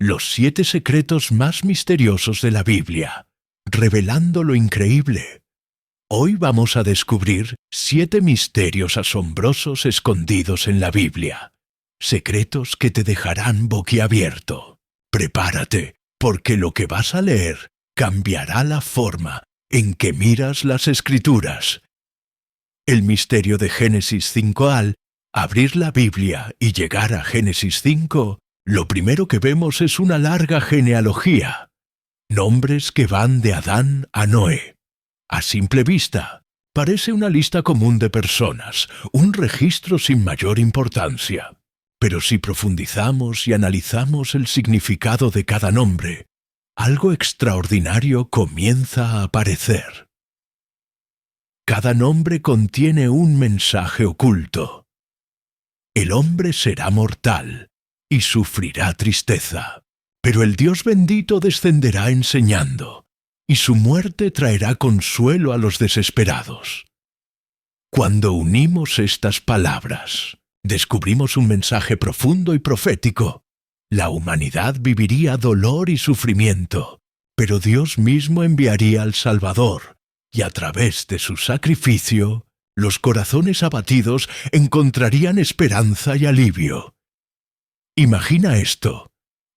Los 7 secretos más misteriosos de la Biblia, revelando lo increíble. Hoy vamos a descubrir 7 misterios asombrosos escondidos en la Biblia. Secretos que te dejarán boquiabierto. Prepárate, porque lo que vas a leer cambiará la forma en que miras las Escrituras. El misterio de Génesis 5. Al abrir la Biblia y llegar a Génesis 5, lo primero que vemos es una larga genealogía. Nombres que van de Adán a Noé. A simple vista, parece una lista común de personas, un registro sin mayor importancia. Pero si profundizamos y analizamos el significado de cada nombre, algo extraordinario comienza a aparecer. Cada nombre contiene un mensaje oculto. El hombre será mortal y sufrirá tristeza, pero el Dios bendito descenderá enseñando, y su muerte traerá consuelo a los desesperados. Cuando unimos estas palabras, descubrimos un mensaje profundo y profético. La humanidad viviría dolor y sufrimiento, pero Dios mismo enviaría al Salvador, y a través de su sacrificio, los corazones abatidos encontrarían esperanza y alivio. Imagina esto.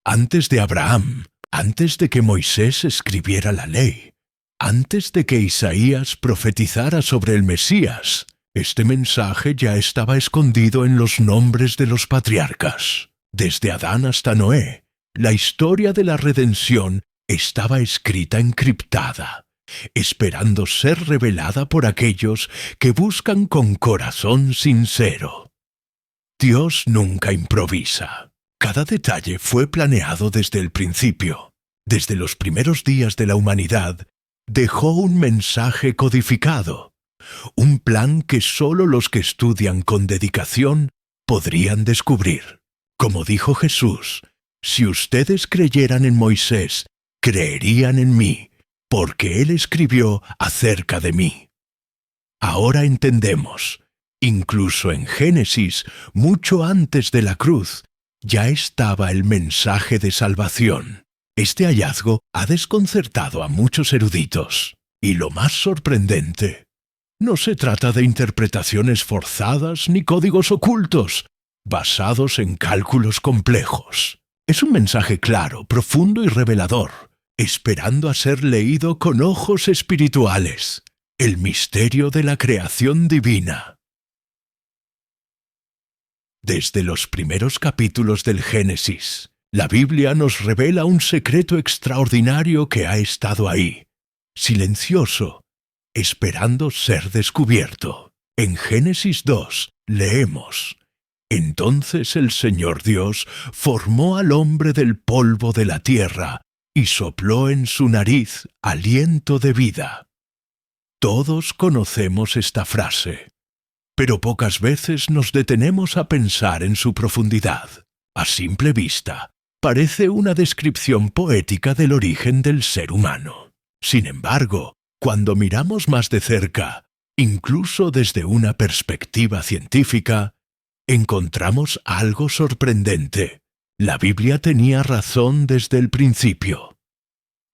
Antes de Abraham, antes de que Moisés escribiera la ley, antes de que Isaías profetizara sobre el Mesías, este mensaje ya estaba escondido en los nombres de los patriarcas. Desde Adán hasta Noé, la historia de la redención estaba escrita encriptada, esperando ser revelada por aquellos que buscan con corazón sincero. Dios nunca improvisa. Cada detalle fue planeado desde el principio. Desde los primeros días de la humanidad, dejó un mensaje codificado, un plan que solo los que estudian con dedicación podrían descubrir. Como dijo Jesús, si ustedes creyeran en Moisés, creerían en mí, porque él escribió acerca de mí. Ahora entendemos, incluso en Génesis, mucho antes de la cruz, ya estaba el mensaje de salvación. Este hallazgo ha desconcertado a muchos eruditos. Y lo más sorprendente, no se trata de interpretaciones forzadas ni códigos ocultos, basados en cálculos complejos. Es un mensaje claro, profundo y revelador, esperando a ser leído con ojos espirituales. El misterio de la creación divina. Desde los primeros capítulos del Génesis, la Biblia nos revela un secreto extraordinario que ha estado ahí, silencioso, esperando ser descubierto. En Génesis 2 leemos: Entonces el Señor Dios formó al hombre del polvo de la tierra y sopló en su nariz aliento de vida. Todos conocemos esta frase, pero pocas veces nos detenemos a pensar en su profundidad. A simple vista, parece una descripción poética del origen del ser humano. Sin embargo, cuando miramos más de cerca, incluso desde una perspectiva científica, encontramos algo sorprendente. La Biblia tenía razón desde el principio.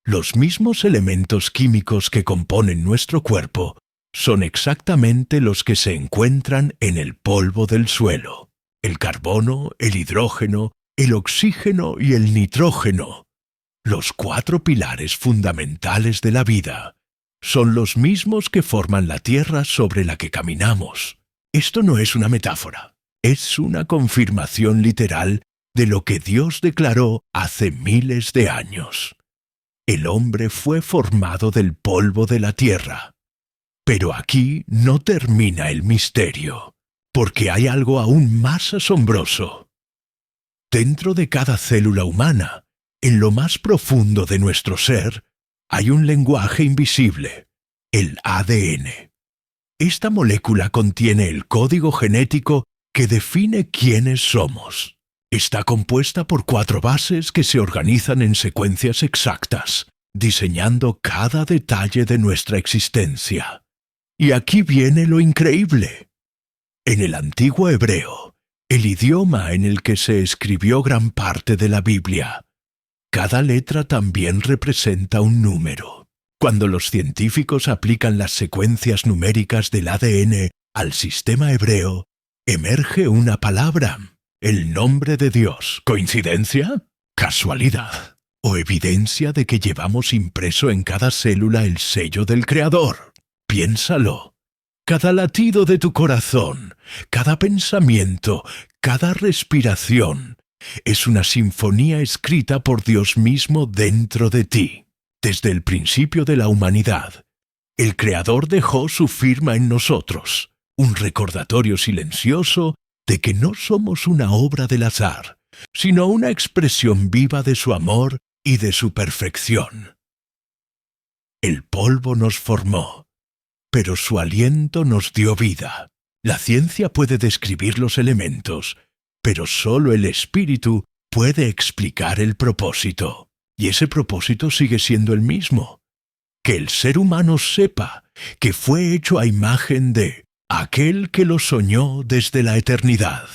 Los mismos elementos químicos que componen nuestro cuerpo son exactamente los que se encuentran en el polvo del suelo. El carbono, el hidrógeno, el oxígeno y el nitrógeno, los 4 pilares fundamentales de la vida, son los mismos que forman la tierra sobre la que caminamos. Esto no es una metáfora, es una confirmación literal de lo que Dios declaró hace miles de años. El hombre fue formado del polvo de la tierra. Pero aquí no termina el misterio, porque hay algo aún más asombroso. Dentro de cada célula humana, en lo más profundo de nuestro ser, hay un lenguaje invisible, el ADN. Esta molécula contiene el código genético que define quiénes somos. Está compuesta por 4 bases que se organizan en secuencias exactas, diseñando cada detalle de nuestra existencia. Y aquí viene lo increíble. En el antiguo hebreo, el idioma en el que se escribió gran parte de la Biblia, Cada letra también representa un número. Cuando los científicos aplican las secuencias numéricas del ADN al sistema hebreo, emerge una palabra, el nombre de Dios. ¿Coincidencia? ¿Casualidad? ¿O evidencia de que llevamos impreso en cada célula el sello del Creador? Piénsalo. Cada latido de tu corazón, cada pensamiento, cada respiración, es una sinfonía escrita por Dios mismo dentro de ti. Desde el principio de la humanidad, el Creador dejó su firma en nosotros, un recordatorio silencioso de que no somos una obra del azar, sino una expresión viva de su amor y de su perfección. El polvo nos formó, pero su aliento nos dio vida. La ciencia puede describir los elementos, pero solo el espíritu puede explicar el propósito. Y ese propósito sigue siendo el mismo: que el ser humano sepa que fue hecho a imagen de aquel que lo soñó desde la eternidad.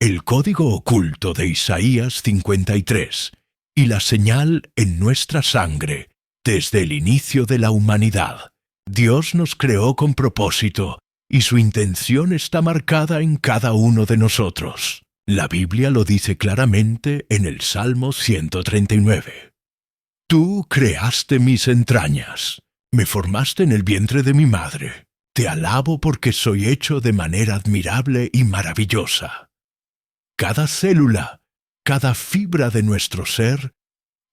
El código oculto de Isaías 53 y la señal en nuestra sangre desde el inicio de la humanidad. Dios nos creó con propósito y su intención está marcada en cada uno de nosotros. La Biblia lo dice claramente en el Salmo 139. Tú creaste mis entrañas, me formaste en el vientre de mi madre. Te alabo porque soy hecho de manera admirable y maravillosa. Cada célula, cada fibra de nuestro ser,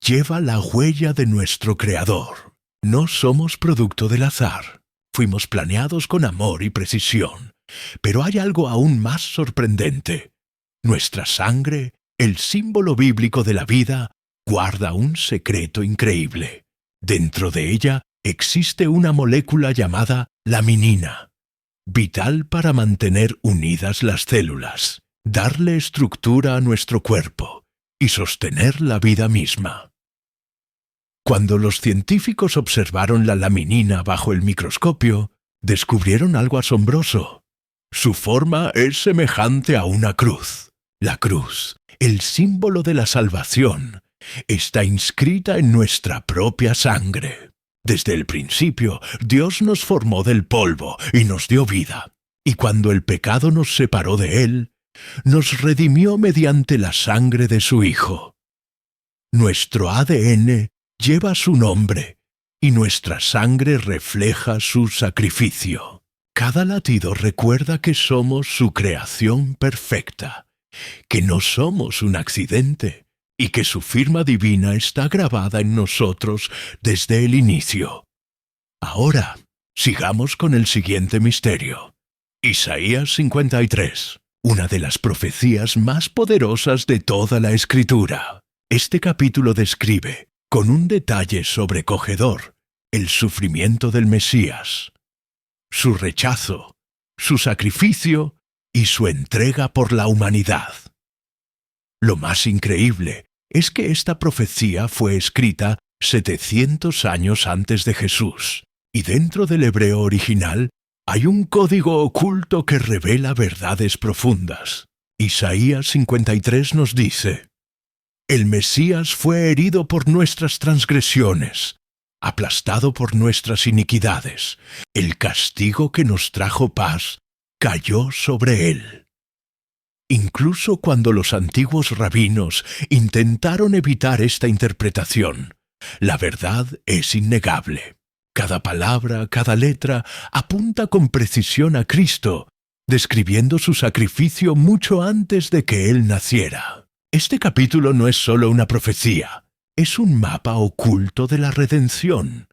lleva la huella de nuestro Creador. No somos producto del azar. Fuimos planeados con amor y precisión. Pero hay algo aún más sorprendente. Nuestra sangre, el símbolo bíblico de la vida, guarda un secreto increíble. Dentro de ella existe una molécula llamada laminina, vital para mantener unidas las células, darle estructura a nuestro cuerpo y sostener la vida misma. Cuando los científicos observaron la laminina bajo el microscopio, descubrieron algo asombroso. Su forma es semejante a una cruz. La cruz, el símbolo de la salvación, está inscrita en nuestra propia sangre. Desde el principio, Dios nos formó del polvo y nos dio vida. Y cuando el pecado nos separó de Él, nos redimió mediante la sangre de su Hijo. Nuestro ADN lleva su nombre y nuestra sangre refleja su sacrificio. Cada latido recuerda que somos su creación perfecta, que no somos un accidente y que su firma divina está grabada en nosotros desde el inicio. Ahora, sigamos con el siguiente misterio. Isaías 53, una de las profecías más poderosas de toda la Escritura. Este capítulo describe, con un detalle sobrecogedor, el sufrimiento del Mesías, su rechazo, su sacrificio y su entrega por la humanidad. Lo más increíble es que esta profecía fue escrita 700 años antes de Jesús, y dentro del hebreo original hay un código oculto que revela verdades profundas. Isaías 53 nos dice: El Mesías fue herido por nuestras transgresiones, aplastado por nuestras iniquidades. El castigo que nos trajo paz cayó sobre él. Incluso cuando los antiguos rabinos intentaron evitar esta interpretación, la verdad es innegable. Cada palabra, cada letra apunta con precisión a Cristo, describiendo su sacrificio mucho antes de que Él naciera. Este capítulo no es solo una profecía, es un mapa oculto de la redención,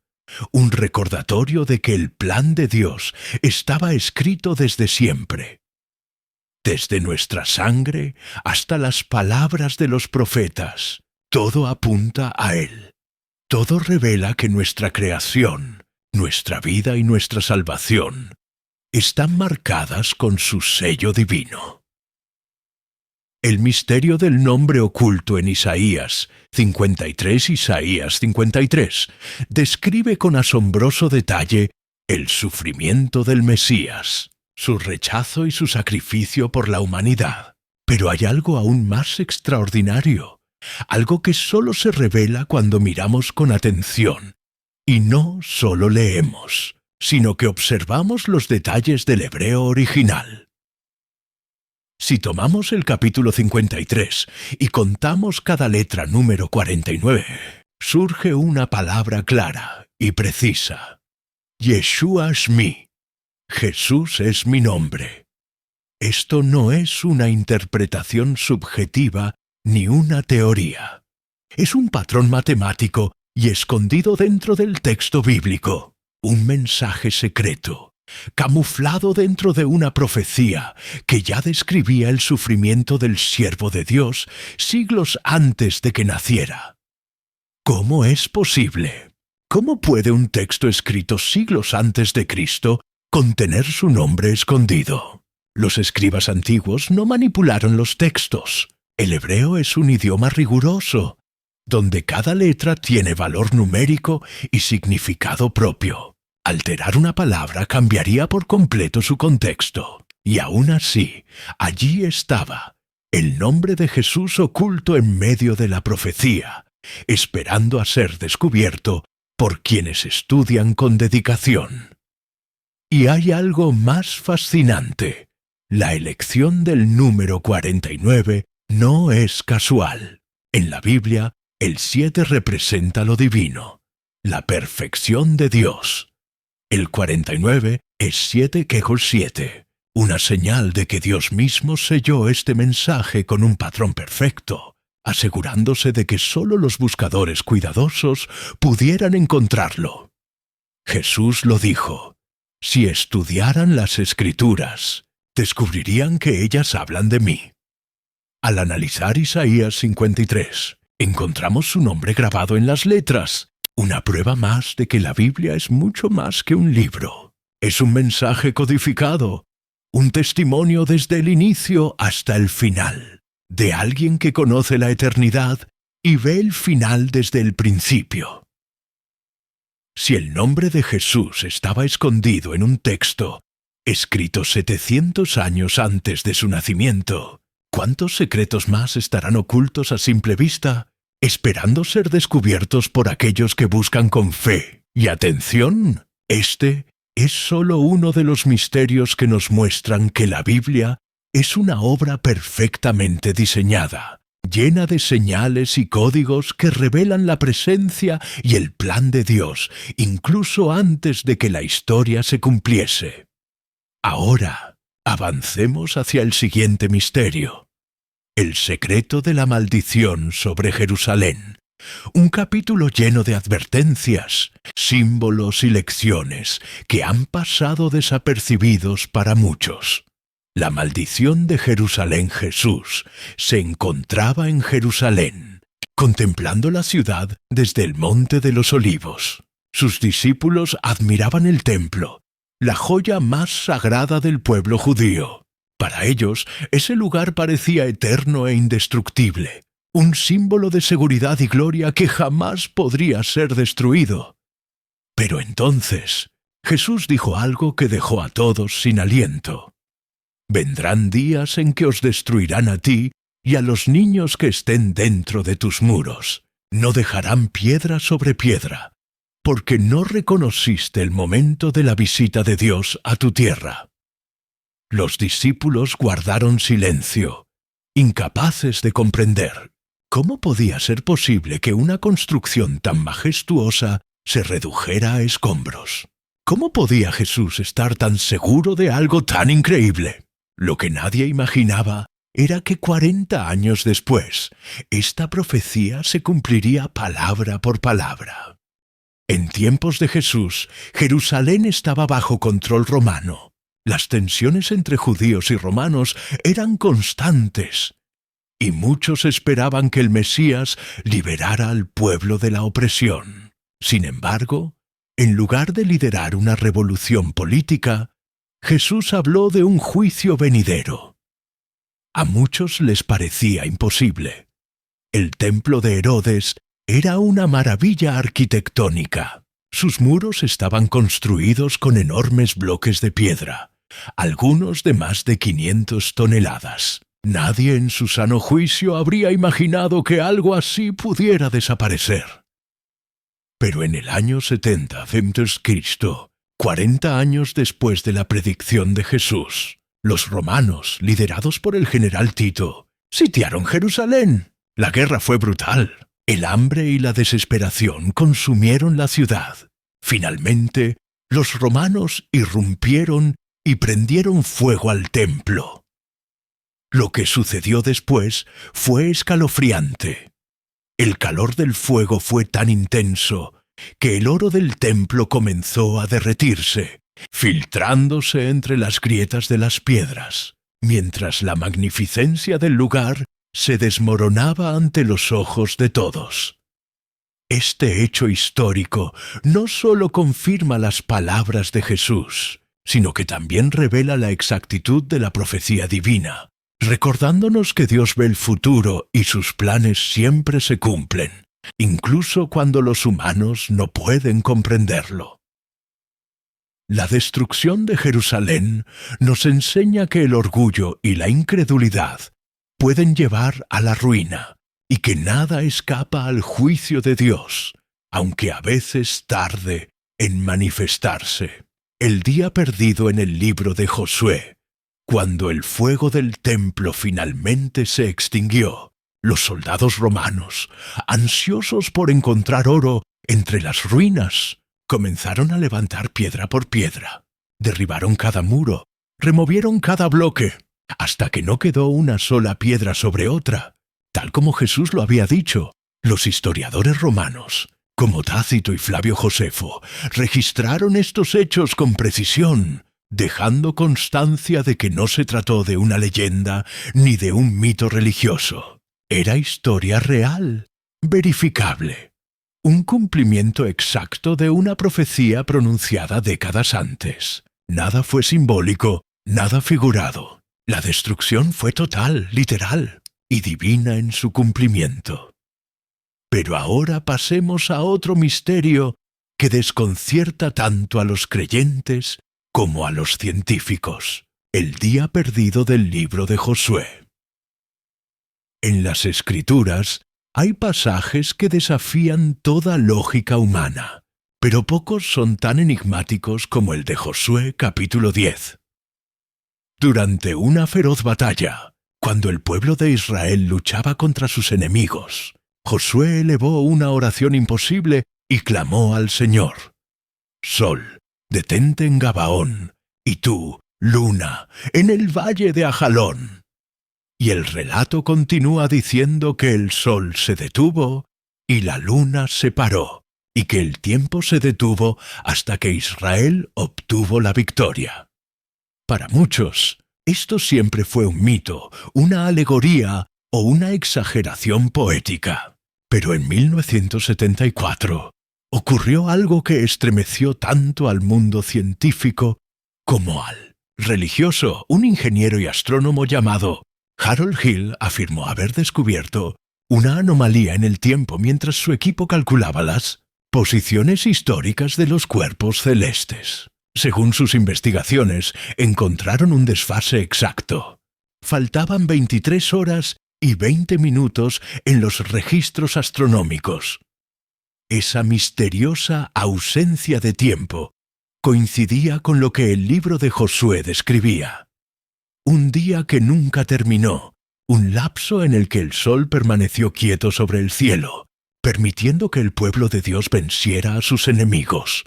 un recordatorio de que el plan de Dios estaba escrito desde siempre. Desde nuestra sangre hasta las palabras de los profetas, todo apunta a Él. Todo revela que nuestra creación, nuestra vida y nuestra salvación están marcadas con su sello divino. El misterio del nombre oculto en Isaías 53 describe con asombroso detalle el sufrimiento del Mesías, su rechazo y su sacrificio por la humanidad. Pero hay algo aún más extraordinario. algo que solo se revela cuando miramos con atención, y no solo leemos, sino que observamos los detalles del hebreo original. Si tomamos el capítulo 53 y contamos cada letra número 49, surge una palabra clara y precisa. Yeshua Shmi. Jesús es mi nombre. Esto no es una interpretación subjetiva ni una teoría. Es un patrón matemático y escondido dentro del texto bíblico. Un mensaje secreto, camuflado dentro de una profecía que ya describía el sufrimiento del siervo de Dios siglos antes de que naciera. ¿Cómo es posible? ¿Cómo puede un texto escrito siglos antes de Cristo contener su nombre escondido? Los escribas antiguos no manipularon los textos. El hebreo es un idioma riguroso, donde cada letra tiene valor numérico y significado propio. Alterar una palabra cambiaría por completo su contexto. Y aún así, allí estaba el nombre de Jesús oculto en medio de la profecía, esperando a ser descubierto por quienes estudian con dedicación. Y hay algo más fascinante. La elección del número 49 no es casual. En la Biblia, el 7 representa lo divino, la perfección de Dios. El 49 es 7 Kehol 7, una señal de que Dios mismo selló este mensaje con un patrón perfecto, asegurándose de que solo los buscadores cuidadosos pudieran encontrarlo. Jesús lo dijo: si estudiaran las Escrituras, descubrirían que ellas hablan de mí. Al analizar Isaías 53, encontramos su nombre grabado en las letras, una prueba más de que la Biblia es mucho más que un libro. Es un mensaje codificado, un testimonio desde el inicio hasta el final, de alguien que conoce la eternidad y ve el final desde el principio. Si el nombre de Jesús estaba escondido en un texto, escrito 700 años antes de su nacimiento, ¿cuántos secretos más estarán ocultos a simple vista, esperando ser descubiertos por aquellos que buscan con fe y atención? Este es solo uno de los misterios que nos muestran que la Biblia es una obra perfectamente diseñada, llena de señales y códigos que revelan la presencia y el plan de Dios, incluso antes de que la historia se cumpliese. Ahora, avancemos hacia el siguiente misterio: el secreto de la maldición sobre Jerusalén. Un capítulo lleno de advertencias, símbolos y lecciones que han pasado desapercibidos para muchos. La maldición de Jerusalén. Jesús se encontraba en Jerusalén, contemplando la ciudad desde el Monte de los Olivos. Sus discípulos admiraban el templo, la joya más sagrada del pueblo judío. Para ellos, ese lugar parecía eterno e indestructible, un símbolo de seguridad y gloria que jamás podría ser destruido. Pero entonces, Jesús dijo algo que dejó a todos sin aliento. Vendrán días en que os destruirán a ti y a los niños que estén dentro de tus muros. No dejarán piedra sobre piedra, porque no reconociste el momento de la visita de Dios a tu tierra. Los discípulos guardaron silencio, incapaces de comprender cómo podía ser posible que una construcción tan majestuosa se redujera a escombros. ¿Cómo podía Jesús estar tan seguro de algo tan increíble? Lo que nadie imaginaba era que 40 años después, esta profecía se cumpliría palabra por palabra. En tiempos de Jesús, Jerusalén estaba bajo control romano. Las tensiones entre judíos y romanos eran constantes, y muchos esperaban que el Mesías liberara al pueblo de la opresión. Sin embargo, en lugar de liderar una revolución política, Jesús habló de un juicio venidero. A muchos les parecía imposible. El templo de Herodes era una maravilla arquitectónica. Sus muros estaban construidos con enormes bloques de piedra, algunos de más de 500 toneladas. Nadie en su sano juicio habría imaginado que algo así pudiera desaparecer. Pero en el año 70 a.C., 40 años después de la predicción de Jesús, los romanos, liderados por el general Tito, sitiaron Jerusalén. La guerra fue brutal. El hambre y la desesperación consumieron la ciudad. Finalmente, los romanos irrumpieron y prendieron fuego al templo. Lo que sucedió después fue escalofriante. El calor del fuego fue tan intenso que el oro del templo comenzó a derretirse, filtrándose entre las grietas de las piedras, mientras la magnificencia del lugar se desmoronaba ante los ojos de todos. Este hecho histórico no solo confirma las palabras de Jesús, sino que también revela la exactitud de la profecía divina, recordándonos que Dios ve el futuro y sus planes siempre se cumplen, incluso cuando los humanos no pueden comprenderlo. La destrucción de Jerusalén nos enseña que el orgullo y la incredulidad pueden llevar a la ruina y que nada escapa al juicio de Dios, aunque a veces tarde en manifestarse. El día perdido en el libro de Josué, cuando el fuego del templo finalmente se extinguió, los soldados romanos, ansiosos por encontrar oro entre las ruinas, comenzaron a levantar piedra por piedra. Derribaron cada muro, removieron cada bloque, hasta que no quedó una sola piedra sobre otra. Tal como Jesús lo había dicho, los historiadores romanos, como Tácito y Flavio Josefo, registraron estos hechos con precisión, dejando constancia de que no se trató de una leyenda ni de un mito religioso. Era historia real, verificable, un cumplimiento exacto de una profecía pronunciada décadas antes. Nada fue simbólico, nada figurado. La destrucción fue total, literal y divina en su cumplimiento. Pero ahora pasemos a otro misterio que desconcierta tanto a los creyentes como a los científicos: el día perdido del libro de Josué. En las Escrituras hay pasajes que desafían toda lógica humana, pero pocos son tan enigmáticos como el de Josué capítulo 10. Durante una feroz batalla, cuando el pueblo de Israel luchaba contra sus enemigos, Josué elevó una oración imposible y clamó al Señor: Sol, detente en Gabaón, y tú, luna, en el valle de Ajalón. Y el relato continúa diciendo que el sol se detuvo y la luna se paró, y que el tiempo se detuvo hasta que Israel obtuvo la victoria. Para muchos, esto siempre fue un mito, una alegoría o una exageración poética. Pero en 1974 ocurrió algo que estremeció tanto al mundo científico como al religioso. Un ingeniero y astrónomo llamado Harold Hill afirmó haber descubierto una anomalía en el tiempo mientras su equipo calculaba las posiciones históricas de los cuerpos celestes. Según sus investigaciones, encontraron un desfase exacto. Faltaban 23 horas y 20 minutos en los registros astronómicos. Esa misteriosa ausencia de tiempo coincidía con lo que el libro de Josué describía: un día que nunca terminó, un lapso en el que el sol permaneció quieto sobre el cielo, permitiendo que el pueblo de Dios venciera a sus enemigos.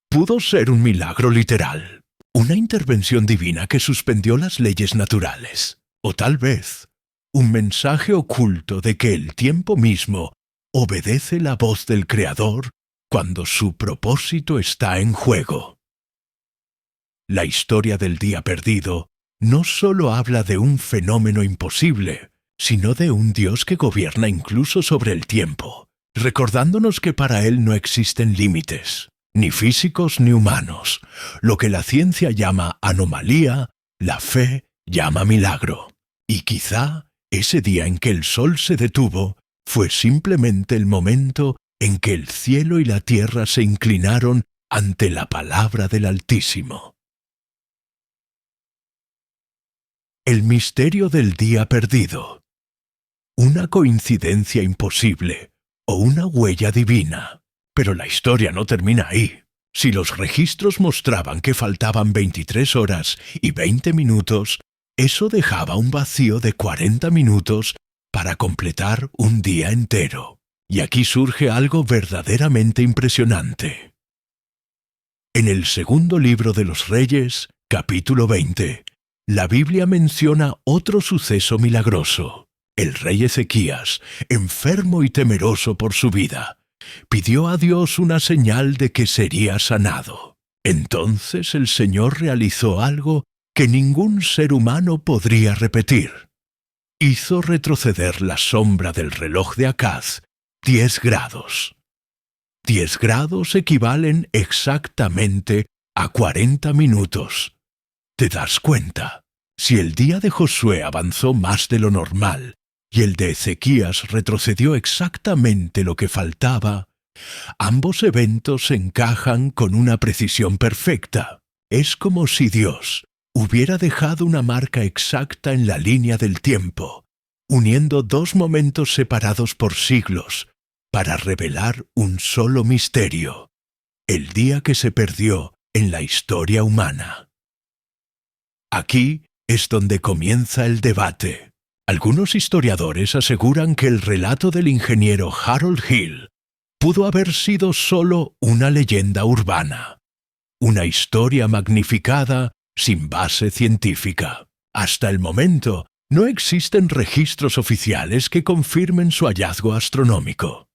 Pudo ser un milagro literal, una intervención divina que suspendió las leyes naturales, o tal vez un mensaje oculto de que el tiempo mismo obedece la voz del Creador cuando su propósito está en juego. La historia del día perdido no solo habla de un fenómeno imposible, sino de un Dios que gobierna incluso sobre el tiempo, recordándonos que para Él no existen límites, ni físicos ni humanos. Lo que la ciencia llama anomalía, la fe llama milagro. Y quizá ese día en que el sol se detuvo fue simplemente el momento en que el cielo y la tierra se inclinaron ante la palabra del Altísimo. El misterio del día perdido. Una coincidencia imposible o una huella divina. Pero la historia no termina ahí. Si los registros mostraban que faltaban 23 horas y 20 minutos, eso dejaba un vacío de 40 minutos para completar un día entero. Y aquí surge algo verdaderamente impresionante. En el segundo libro de los Reyes, capítulo 20, la Biblia menciona otro suceso milagroso. El rey Ezequías, enfermo y temeroso por su vida, pidió a Dios una señal de que sería sanado. Entonces el Señor realizó algo que ningún ser humano podría repetir. Hizo retroceder la sombra del reloj de Acaz 10 grados. 10 grados equivalen exactamente a 40 minutos. ¿Te das cuenta? Si el día de Josué avanzó más de lo normal y el de Ezequías retrocedió exactamente lo que faltaba, ambos eventos encajan con una precisión perfecta. Es como si Dios hubiera dejado una marca exacta en la línea del tiempo, uniendo dos momentos separados por siglos, para revelar un solo misterio: el día que se perdió en la historia humana. Aquí es donde comienza el debate. Algunos historiadores aseguran que el relato del ingeniero Harold Hill pudo haber sido solo una leyenda urbana, una historia magnificada sin base científica. Hasta el momento, no existen registros oficiales que confirmen su hallazgo astronómico.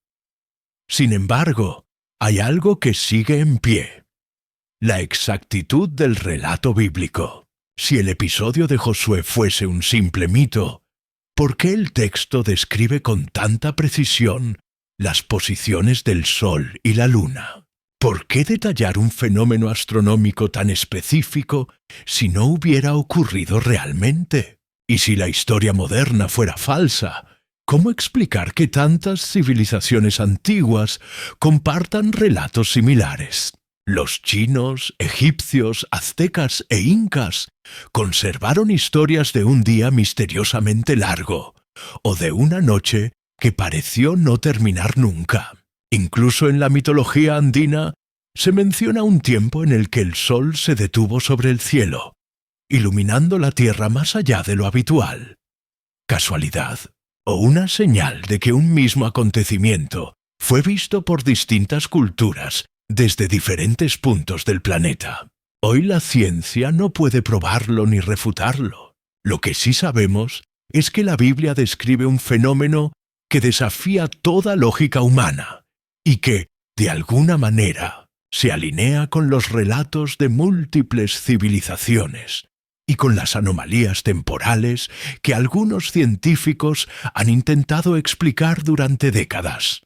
Sin embargo, hay algo que sigue en pie: la exactitud del relato bíblico. Si el episodio de Josué fuese un simple mito, ¿por qué el texto describe con tanta precisión las posiciones del Sol y la Luna? ¿Por qué detallar un fenómeno astronómico tan específico si no hubiera ocurrido realmente? Y si la historia moderna fuera falsa, ¿cómo explicar que tantas civilizaciones antiguas compartan relatos similares? Los chinos, egipcios, aztecas e incas conservaron historias de un día misteriosamente largo, o de una noche que pareció no terminar nunca. Incluso en la mitología andina se menciona un tiempo en el que el sol se detuvo sobre el cielo, iluminando la tierra más allá de lo habitual. ¿Casualidad? ¿O una señal de que un mismo acontecimiento fue visto por distintas culturas desde diferentes puntos del planeta? Hoy la ciencia no puede probarlo ni refutarlo. Lo que sí sabemos es que la Biblia describe un fenómeno que desafía toda lógica humana y que, de alguna manera, se alinea con los relatos de múltiples civilizaciones y con las anomalías temporales que algunos científicos han intentado explicar durante décadas.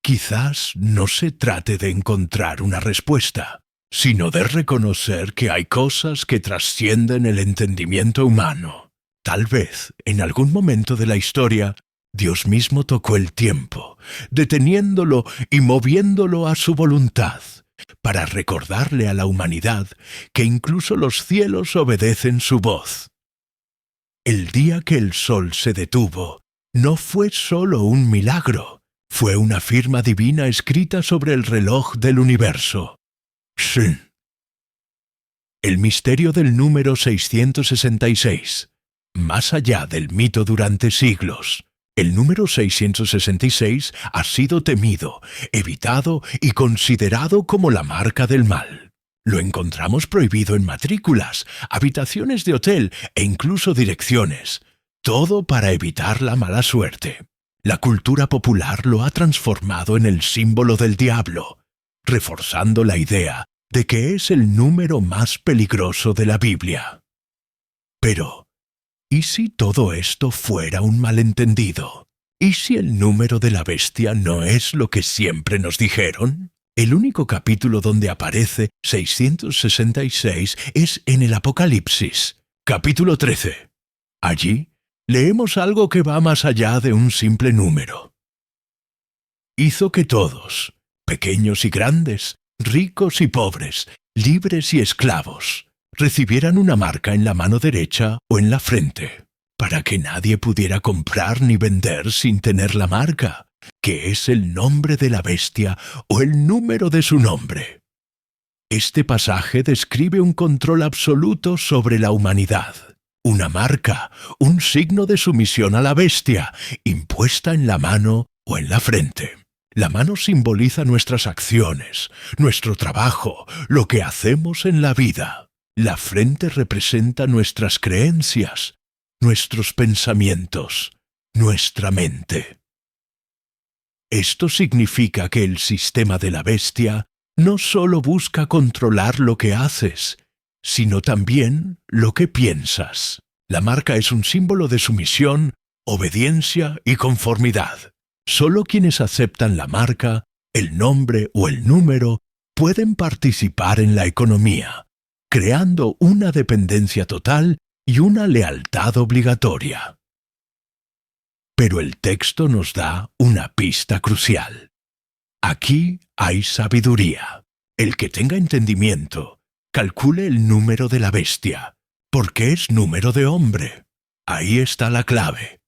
Quizás no se trate de encontrar una respuesta, sino de reconocer que hay cosas que trascienden el entendimiento humano. Tal vez, en algún momento de la historia, Dios mismo tocó el tiempo, deteniéndolo y moviéndolo a su voluntad, para recordarle a la humanidad que incluso los cielos obedecen su voz. El día que el sol se detuvo no fue solo un milagro, fue una firma divina escrita sobre el reloj del universo. Shin. El misterio del número 666. Más allá del mito durante siglos, el número 666 ha sido temido, evitado y considerado como la marca del mal. Lo encontramos prohibido en matrículas, habitaciones de hotel e incluso direcciones. Todo para evitar la mala suerte. La cultura popular lo ha transformado en el símbolo del diablo, reforzando la idea de que es el número más peligroso de la Biblia. Pero, ¿y si todo esto fuera un malentendido? ¿Y si el número de la bestia no es lo que siempre nos dijeron? El único capítulo donde aparece 666 es en el Apocalipsis, capítulo 13. Allí leemos algo que va más allá de un simple número. Hizo que todos, pequeños y grandes, ricos y pobres, libres y esclavos, recibieran una marca en la mano derecha o en la frente, para que nadie pudiera comprar ni vender sin tener la marca, que es el nombre de la bestia o el número de su nombre. Este pasaje describe un control absoluto sobre la humanidad, una marca, un signo de sumisión a la bestia, impuesta en la mano o en la frente. La mano simboliza nuestras acciones, nuestro trabajo, lo que hacemos en la vida. La frente representa nuestras creencias, nuestros pensamientos, nuestra mente. Esto significa que el sistema de la bestia no solo busca controlar lo que haces, sino también lo que piensas. La marca es un símbolo de sumisión, obediencia y conformidad. Solo quienes aceptan la marca, el nombre o el número pueden participar en la economía, creando una dependencia total y una lealtad obligatoria. Pero el texto nos da una pista crucial. Aquí hay sabiduría. El que tenga entendimiento, calcule el número de la bestia, porque es número de hombre. Ahí está la clave.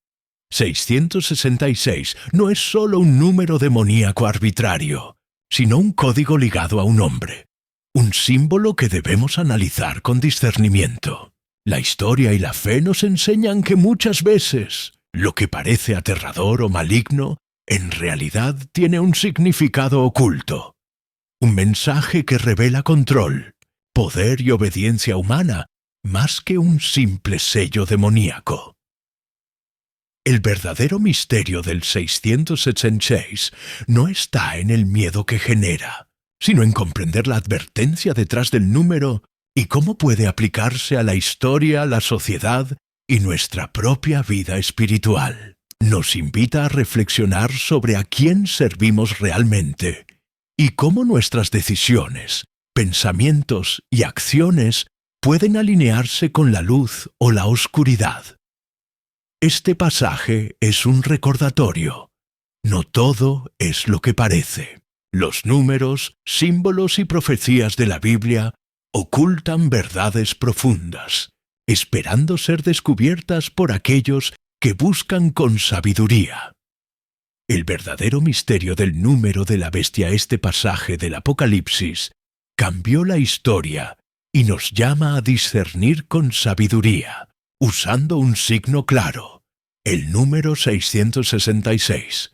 666 no es solo un número demoníaco arbitrario, sino un código ligado a un hombre, un símbolo que debemos analizar con discernimiento. La historia y la fe nos enseñan que muchas veces lo que parece aterrador o maligno, en realidad tiene un significado oculto, un mensaje que revela control, poder y obediencia humana, más que un simple sello demoníaco. El verdadero misterio del 666 no está en el miedo que genera, sino en comprender la advertencia detrás del número y cómo puede aplicarse a la historia, la sociedad y nuestra propia vida espiritual. Nos invita a reflexionar sobre a quién servimos realmente y cómo nuestras decisiones, pensamientos y acciones pueden alinearse con la luz o la oscuridad. Este pasaje es un recordatorio. No todo es lo que parece. Los números, símbolos y profecías de la Biblia ocultan verdades profundas, esperando ser descubiertas por aquellos que buscan con sabiduría. El verdadero misterio del número de la bestia, este pasaje del Apocalipsis, cambió la historia y nos llama a discernir con sabiduría, usando un signo claro, el número 666.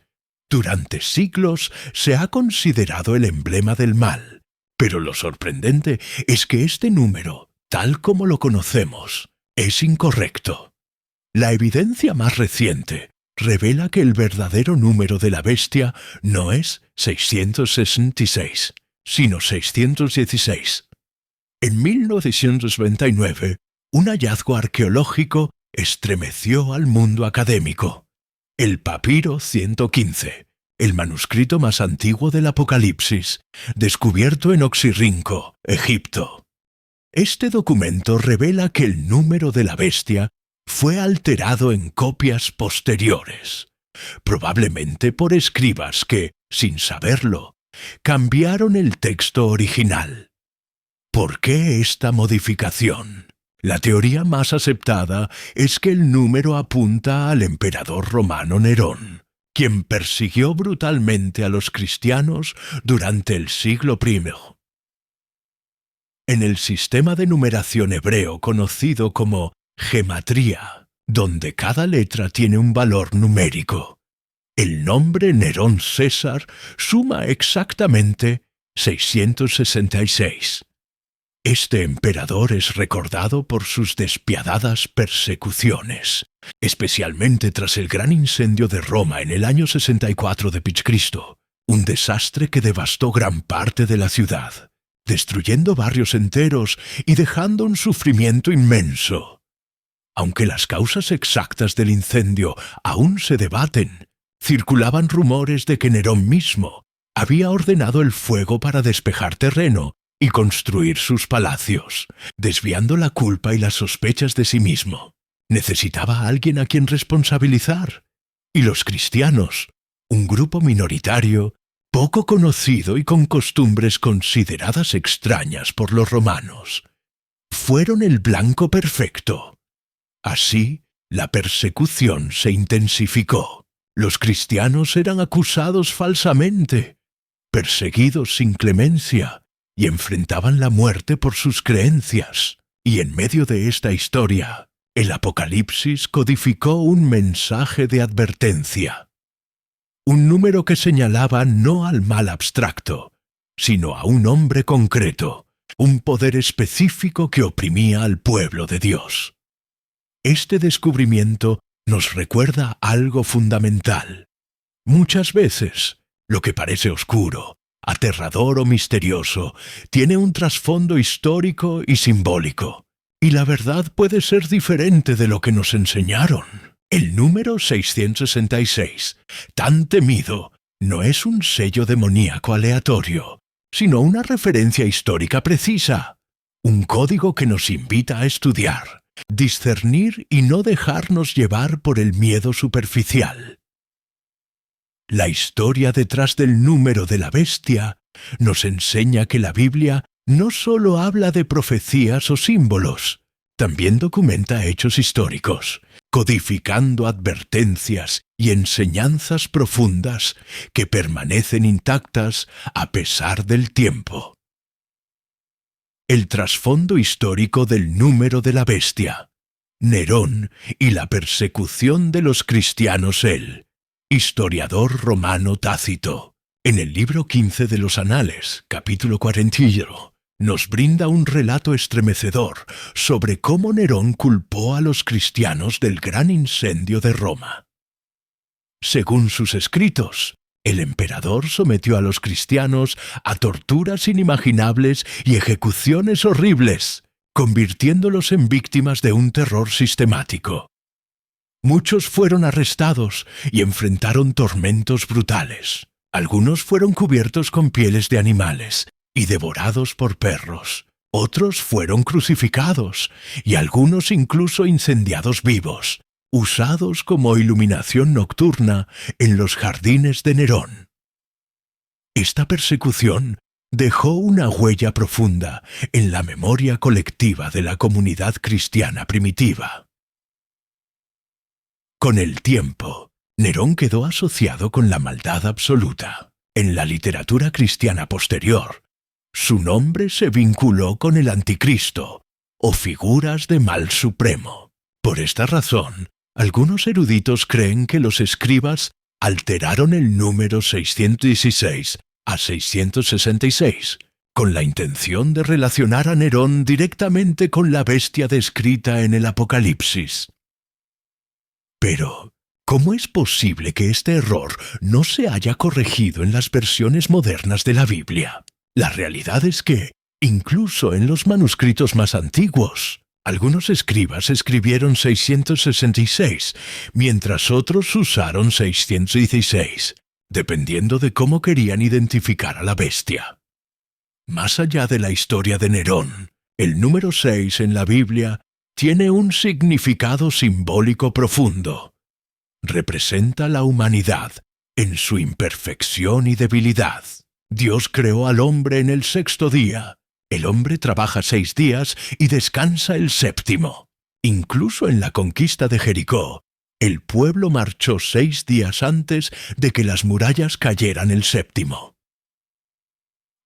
Durante siglos se ha considerado el emblema del mal, pero lo sorprendente es que este número, tal como lo conocemos, es incorrecto. La evidencia más reciente revela que el verdadero número de la bestia no es 666, sino 616. En 1929, un hallazgo arqueológico estremeció al mundo académico. El papiro 115, el manuscrito más antiguo del Apocalipsis, descubierto en Oxirrinco, Egipto. Este documento revela que el número de la bestia fue alterado en copias posteriores, probablemente por escribas que, sin saberlo, cambiaron el texto original. ¿Por qué esta modificación? La teoría más aceptada es que el número apunta al emperador romano Nerón, quien persiguió brutalmente a los cristianos durante el siglo I. En el sistema de numeración hebreo conocido como gematría, donde cada letra tiene un valor numérico, el nombre Nerón César suma exactamente 666. Este emperador es recordado por sus despiadadas persecuciones, especialmente tras el gran incendio de Roma en el año 64 de Cristo, un desastre que devastó gran parte de la ciudad, destruyendo barrios enteros y dejando un sufrimiento inmenso. Aunque las causas exactas del incendio aún se debaten, circulaban rumores de que Nerón mismo había ordenado el fuego para despejar terreno y construir sus palacios, desviando la culpa y las sospechas de sí mismo. Necesitaba a alguien a quien responsabilizar. Y los cristianos, un grupo minoritario, poco conocido y con costumbres consideradas extrañas por los romanos, fueron el blanco perfecto. Así, la persecución se intensificó. Los cristianos eran acusados falsamente, perseguidos sin clemencia, y enfrentaban la muerte por sus creencias. Y en medio de esta historia, el Apocalipsis codificó un mensaje de advertencia. Un número que señalaba no al mal abstracto, sino a un hombre concreto, un poder específico que oprimía al pueblo de Dios. Este descubrimiento nos recuerda algo fundamental. Muchas veces, lo que parece oscuro, aterrador o misterioso, tiene un trasfondo histórico y simbólico, y la verdad puede ser diferente de lo que nos enseñaron. El número 666, tan temido, no es un sello demoníaco aleatorio, sino una referencia histórica precisa, un código que nos invita a estudiar, discernir y no dejarnos llevar por el miedo superficial. La historia detrás del número de la bestia nos enseña que la Biblia no solo habla de profecías o símbolos, también documenta hechos históricos, codificando advertencias y enseñanzas profundas que permanecen intactas a pesar del tiempo. El trasfondo histórico del número de la bestia, Nerón y la persecución de los cristianos. El historiador romano Tácito, en el libro 15 de los Anales, capítulo 41, nos brinda un relato estremecedor sobre cómo Nerón culpó a los cristianos del gran incendio de Roma. Según sus escritos, el emperador sometió a los cristianos a torturas inimaginables y ejecuciones horribles, convirtiéndolos en víctimas de un terror sistemático. Muchos fueron arrestados y enfrentaron tormentos brutales. Algunos fueron cubiertos con pieles de animales y devorados por perros. Otros fueron crucificados y algunos incluso incendiados vivos, usados como iluminación nocturna en los jardines de Nerón. Esta persecución dejó una huella profunda en la memoria colectiva de la comunidad cristiana primitiva. Con el tiempo, Nerón quedó asociado con la maldad absoluta. En la literatura cristiana posterior, su nombre se vinculó con el anticristo, o figuras de mal supremo. Por esta razón, algunos eruditos creen que los escribas alteraron el número 616 a 666, con la intención de relacionar a Nerón directamente con la bestia descrita en el Apocalipsis. Pero, ¿cómo es posible que este error no se haya corregido en las versiones modernas de la Biblia? La realidad es que, incluso en los manuscritos más antiguos, algunos escribas escribieron 666, mientras otros usaron 616, dependiendo de cómo querían identificar a la bestia. Más allá de la historia de Nerón, el número 6 en la Biblia tiene un significado simbólico profundo. Representa la humanidad en su imperfección y debilidad. Dios creó al hombre en el sexto día. El hombre trabaja 6 días y descansa el séptimo. Incluso en la conquista de Jericó, el pueblo marchó 6 días antes de que las murallas cayeran el séptimo.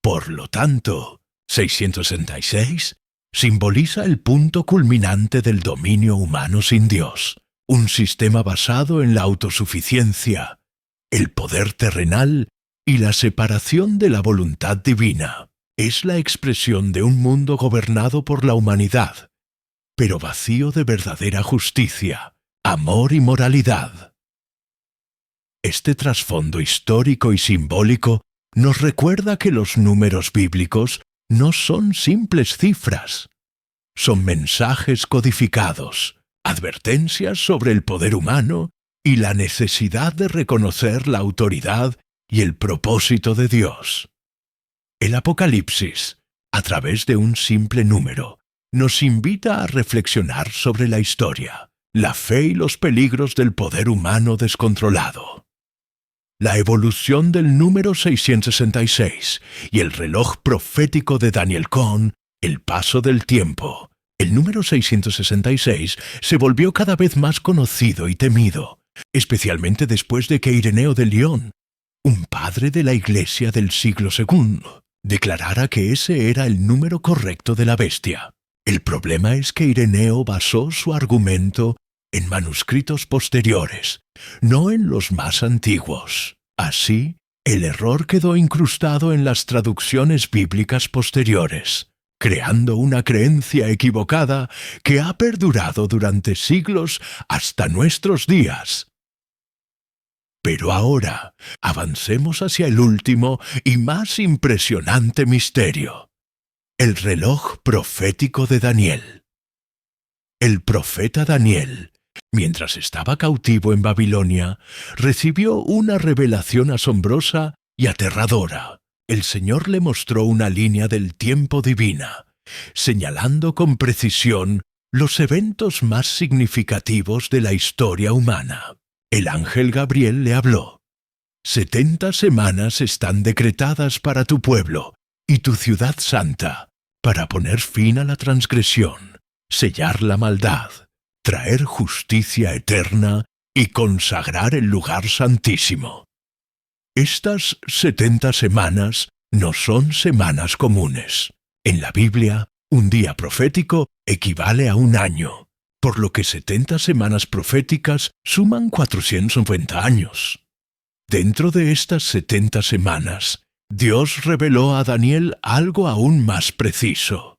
Por lo tanto, 666 simboliza el punto culminante del dominio humano sin Dios, un sistema basado en la autosuficiencia, el poder terrenal y la separación de la voluntad divina. Es la expresión de un mundo gobernado por la humanidad, pero vacío de verdadera justicia, amor y moralidad. Este trasfondo histórico y simbólico nos recuerda que los números bíblicos no son simples cifras. Son mensajes codificados, advertencias sobre el poder humano y la necesidad de reconocer la autoridad y el propósito de Dios. El Apocalipsis, a través de un simple número, nos invita a reflexionar sobre la historia, la fe y los peligros del poder humano descontrolado. La evolución del número 666 y el reloj profético de Daniel Cohn, el paso del tiempo, El número 666 se volvió cada vez más conocido y temido, especialmente después de que Ireneo de Lyon, un padre de la Iglesia del siglo II, declarara que ese era el número correcto de la bestia. El problema es que Ireneo basó su argumento en manuscritos posteriores, no en los más antiguos. Así, el error quedó incrustado en las traducciones bíblicas posteriores, creando una creencia equivocada que ha perdurado durante siglos hasta nuestros días. Pero ahora, avancemos hacia el último y más impresionante misterio: el reloj profético de Daniel. El profeta Daniel, mientras estaba cautivo en Babilonia, recibió una revelación asombrosa y aterradora. El Señor le mostró una línea del tiempo divina, señalando con precisión los eventos más significativos de la historia humana. El ángel Gabriel le habló: 70 semanas están decretadas para tu pueblo y tu ciudad santa, para poner fin a la transgresión, sellar la maldad, traer justicia eterna y consagrar el lugar santísimo. Estas 70 semanas no son semanas comunes. En la Biblia, un día profético equivale a un año, por lo que 70 semanas proféticas suman 490 años. Dentro de estas 70 semanas, Dios reveló a Daniel algo aún más preciso.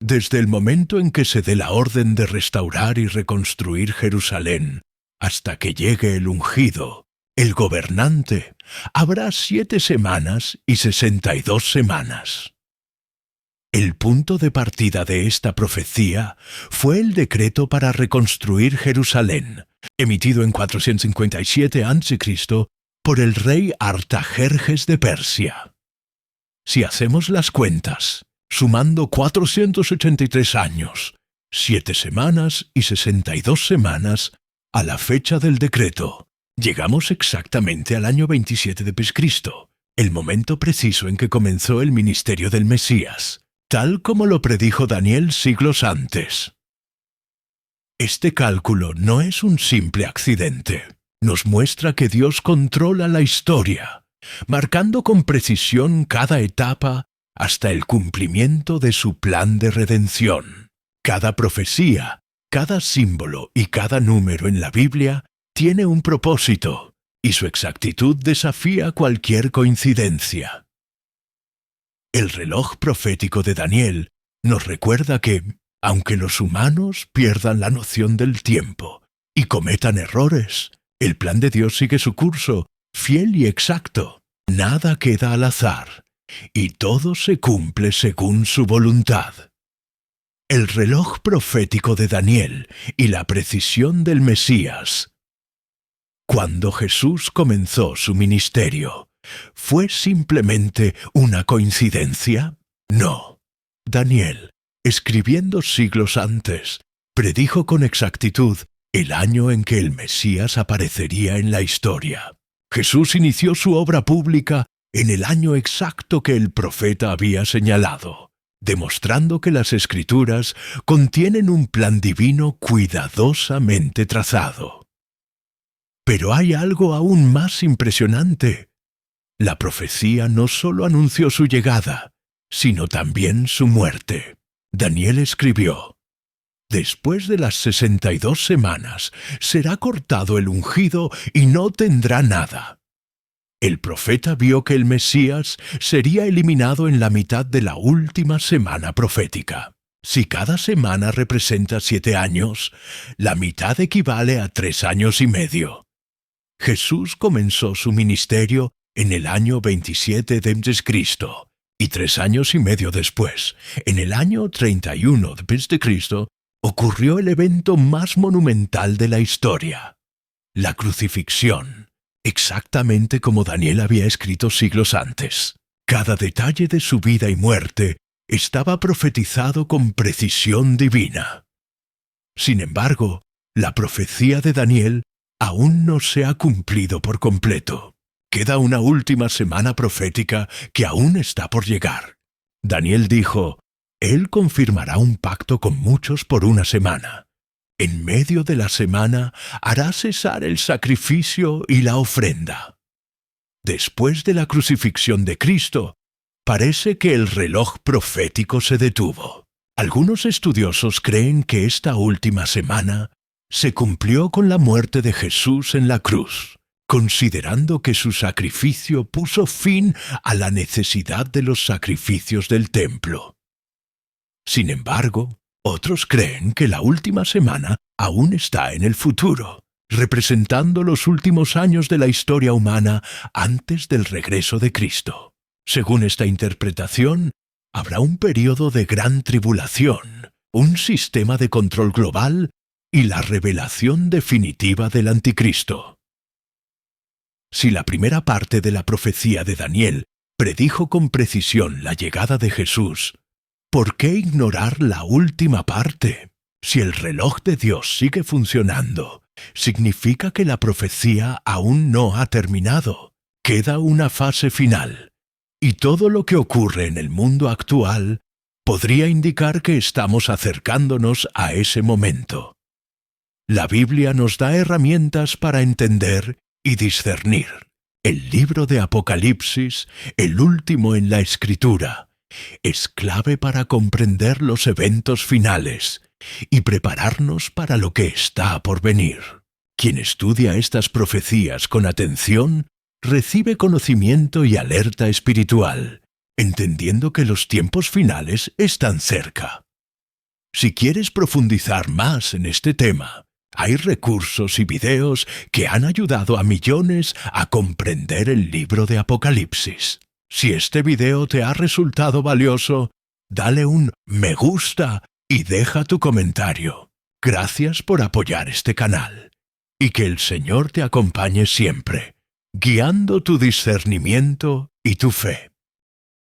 Desde el momento en que se dé la orden de restaurar y reconstruir Jerusalén, hasta que llegue el ungido, el gobernante, habrá 7 semanas y 62 semanas. El punto de partida de esta profecía fue el decreto para reconstruir Jerusalén, emitido en 457 a.C. por el rey Artajerjes de Persia. Si hacemos las cuentas, sumando 483 años, 7 semanas y 62 semanas a la fecha del decreto, llegamos exactamente al año 27 de Cristo, el momento preciso en que comenzó el ministerio del Mesías, tal como lo predijo Daniel siglos antes. Este cálculo no es un simple accidente. Nos muestra que Dios controla la historia, marcando con precisión cada etapa hasta el cumplimiento de su plan de redención. Cada profecía, cada símbolo y cada número en la Biblia tiene un propósito, y su exactitud desafía cualquier coincidencia. El reloj profético de Daniel nos recuerda que, aunque los humanos pierdan la noción del tiempo y cometan errores, el plan de Dios sigue su curso, fiel y exacto. Nada queda al azar, y todo se cumple según su voluntad. El reloj profético de Daniel y la precisión del Mesías. Cuando Jesús comenzó su ministerio, ¿fue simplemente una coincidencia? No. Daniel, escribiendo siglos antes, predijo con exactitud el año en que el Mesías aparecería en la historia. Jesús inició su obra pública en el año exacto que el profeta había señalado, demostrando que las Escrituras contienen un plan divino cuidadosamente trazado. Pero hay algo aún más impresionante. La profecía no solo anunció su llegada, sino también su muerte. Daniel escribió: después de las 62 semanas será cortado el ungido y no tendrá nada. El profeta vio que el Mesías sería eliminado en la mitad de la última semana profética. Si cada semana representa 7 años, la mitad equivale a 3 años y medio. Jesús comenzó su ministerio en el año 27 de Cristo, y 3 años y medio después, en el año 31 de Cristo, ocurrió el evento más monumental de la historia: la crucifixión, exactamente como Daniel había escrito siglos antes. Cada detalle de su vida y muerte estaba profetizado con precisión divina. Sin embargo, la profecía de Daniel aún no se ha cumplido por completo. Queda una última semana profética que aún está por llegar. Daniel dijo: Él confirmará un pacto con muchos por una semana. En medio de la semana hará cesar el sacrificio y la ofrenda. Después de la crucifixión de Cristo, parece que el reloj profético se detuvo. Algunos estudiosos creen que esta última semana se cumplió con la muerte de Jesús en la cruz, considerando que su sacrificio puso fin a la necesidad de los sacrificios del templo. Sin embargo, otros creen que la última semana aún está en el futuro, representando los últimos años de la historia humana antes del regreso de Cristo. Según esta interpretación, habrá un período de gran tribulación, un sistema de control global y la revelación definitiva del Anticristo. Si la primera parte de la profecía de Daniel predijo con precisión la llegada de Jesús, ¿por qué ignorar la última parte? Si el reloj de Dios sigue funcionando, significa que la profecía aún no ha terminado. Queda una fase final. Y todo lo que ocurre en el mundo actual podría indicar que estamos acercándonos a ese momento. La Biblia nos da herramientas para entender y discernir. El libro de Apocalipsis, el último en la Escritura, es clave para comprender los eventos finales y prepararnos para lo que está por venir. Quien estudia estas profecías con atención recibe conocimiento y alerta espiritual, entendiendo que los tiempos finales están cerca. Si quieres profundizar más en este tema, hay recursos y videos que han ayudado a millones a comprender el libro de Apocalipsis. Si este video te ha resultado valioso, dale un me gusta y deja tu comentario. Gracias por apoyar este canal. Y que el Señor te acompañe siempre, guiando tu discernimiento y tu fe.